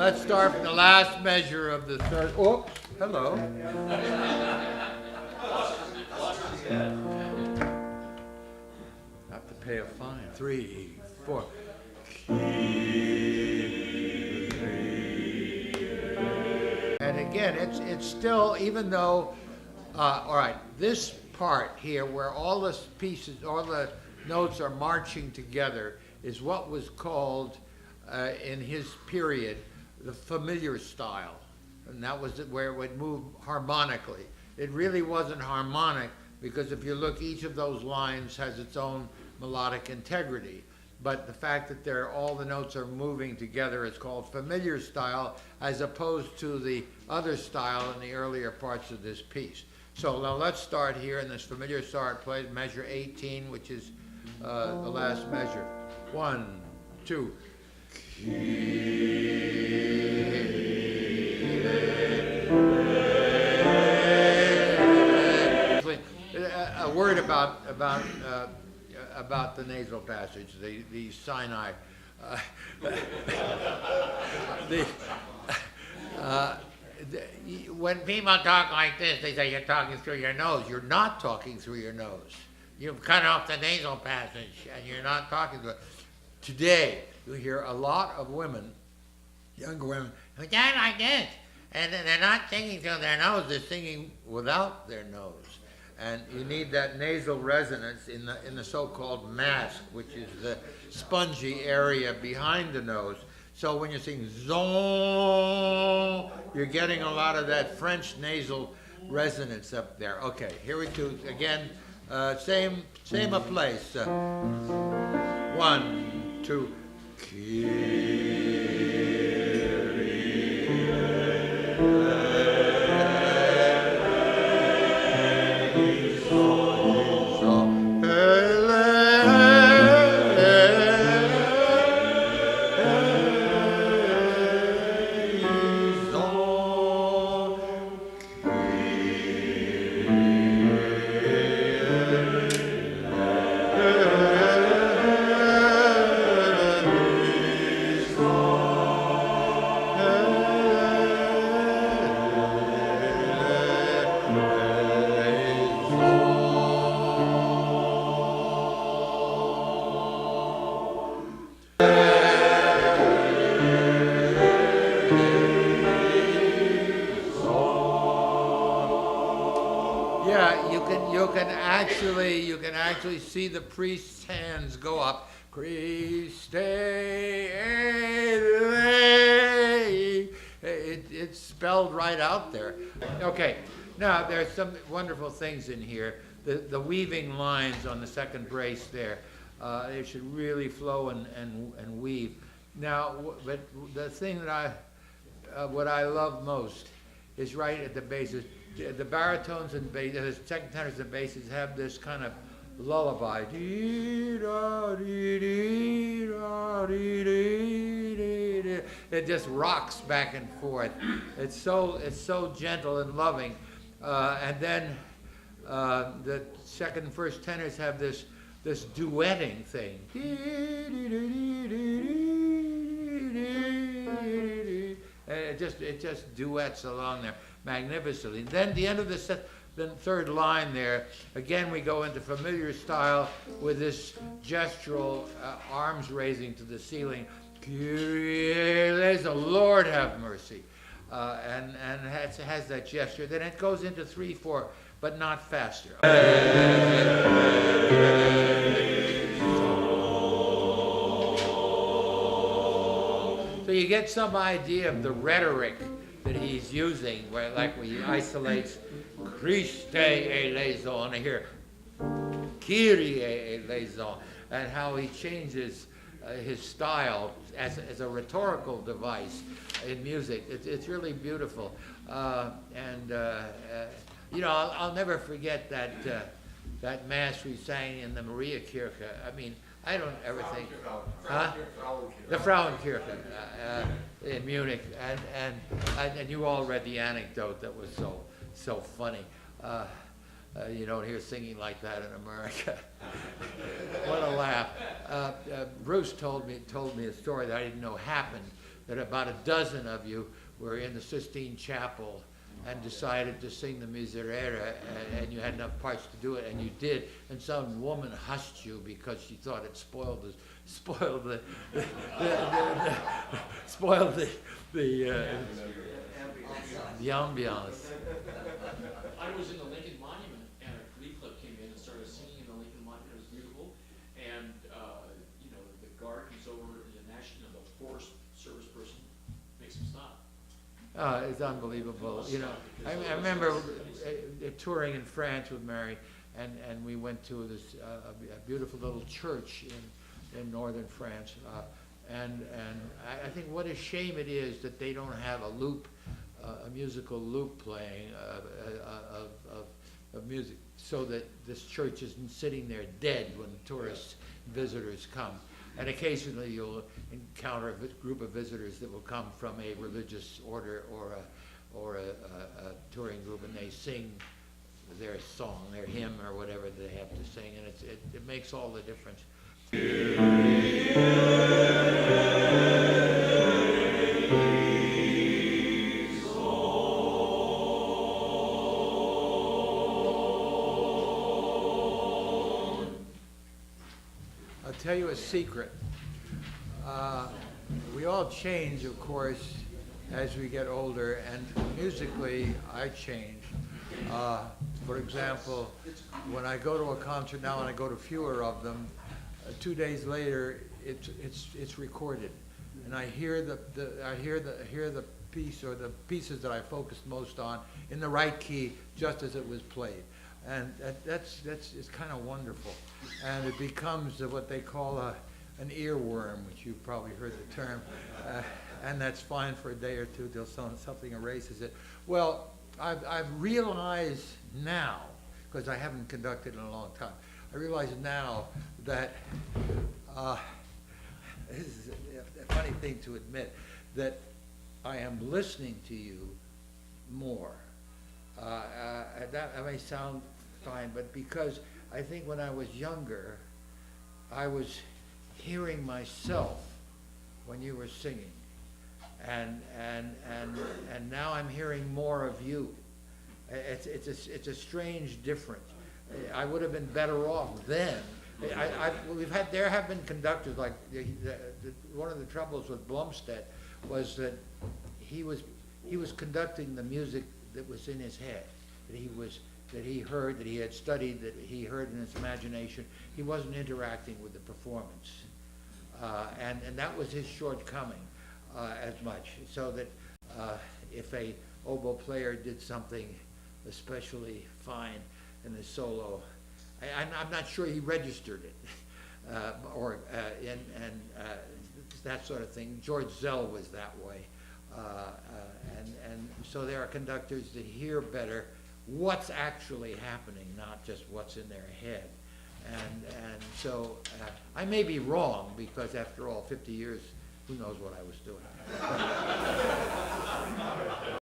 let's start from the last measure of the third. Oops, hello. Have to pay a fine. 3, 4. And again, it's still, even though, all right, this part here where all the pieces, all the notes are marching together is what was called, in his period, the familiar style. And that was where it would move harmonically. It really wasn't harmonic because if you look, each of those lines has its own melodic integrity. But the fact that all the notes are moving together is called familiar style, as opposed to the other style in the earlier parts of this piece. So now let's start here in this familiar style. Play measure 18, which is the last measure. 1, 2. A word about the nasal passage, the Sinai. When people talk like this, they say you're talking through your nose. You're not talking through your nose. You've cut off the nasal passage, and you're not talking through it. Today, you hear a lot of women, younger women, who talk like this, and they're not singing through their nose. They're singing without their nose. And you need that nasal resonance in the so-called mask, which is the spongy area behind the nose. So when you sing zon, you're getting a lot of that French nasal resonance up there. Okay, here we go again. Same a place. 1, 2. You can actually see the priest's hands go up. Christe ele. It's spelled right out there. Okay, now there's some wonderful things in here. The weaving lines on the second brace there, they should really flow and weave. Now, but the thing that what I love most is right at the bases. The baritones and the second tenors and basses have this kind of lullaby. It just rocks back and forth. It's so gentle and loving. And then the second and first tenors have this duetting thing. And it just duets along there magnificently. And then the end of the third line there, again we go into familiar style with this gestural arms raising to the ceiling. Kyrie eleison, Lord have mercy. And has that gesture. Then it goes into 3, 4, but not faster. So you get some idea of the rhetoric that he's using, where like he isolates Christe eleison here, Kyrie eleison, and how he changes his style as a rhetorical device in music. It's really beautiful. You know, I'll never forget that mass we sang in the Maria Kirche. I mean, I don't ever think, the Frauenkirche in Munich, and you all read the anecdote that was so funny. You don't hear singing like that in America. What a laugh! Bruce told me a story that I didn't know happened. that about a dozen of you were in the Sistine Chapel and decided to sing the Miserere, and you had enough parts to do it, and you did, and some woman hushed you because she thought it spoiled the ambiance. I was in the Lincoln Monument, and a Glee Club came in and started singing in the Lincoln Monument. It was beautiful, and the guard comes over, the Forest Service person makes him stop. It's unbelievable. I remember touring in France with Mary, and we went to this a beautiful little church in northern France, and I think what a shame it is that they don't have a musical loop playing of music, so that this church isn't sitting there dead when tourist visitors come. And occasionally you'll encounter a group of visitors that will come from a religious order or a touring group, and they sing their song, their hymn, or whatever they have to sing, and it makes all the difference. I'll tell you a secret. We all change, of course, as we get older, and musically, I change. For example, when I go to a concert now, and I go to fewer of them, 2 days later, it's recorded, and I hear the piece or the pieces that I focused most on in the right key, just as it was played. And that's kind of wonderful, and it becomes what they call an earworm, which you've probably heard the term, and that's fine for a day or two till something erases it. Well, I've realized now, because I haven't conducted in a long time, I realize now that this is a funny thing to admit, that I am listening to you more. That may sound fine, but because I think when I was younger, I was hearing myself when you were singing, and now I'm hearing more of you. It's a strange difference. I would have been better off then. There have been conductors like one of the troubles with Blumstedt was that he was conducting the music that was in his head, that he heard, that he had studied, that he heard in his imagination. He wasn't interacting with the performance, and that was his shortcoming as much. So that if a oboe player did something especially fine in his solo, I'm not sure he registered it, and that sort of thing. George Zell was that way, and so there are conductors that hear better what's actually happening, not just what's in their head. And so I may be wrong, because after all, 50 years, who knows what I was doing.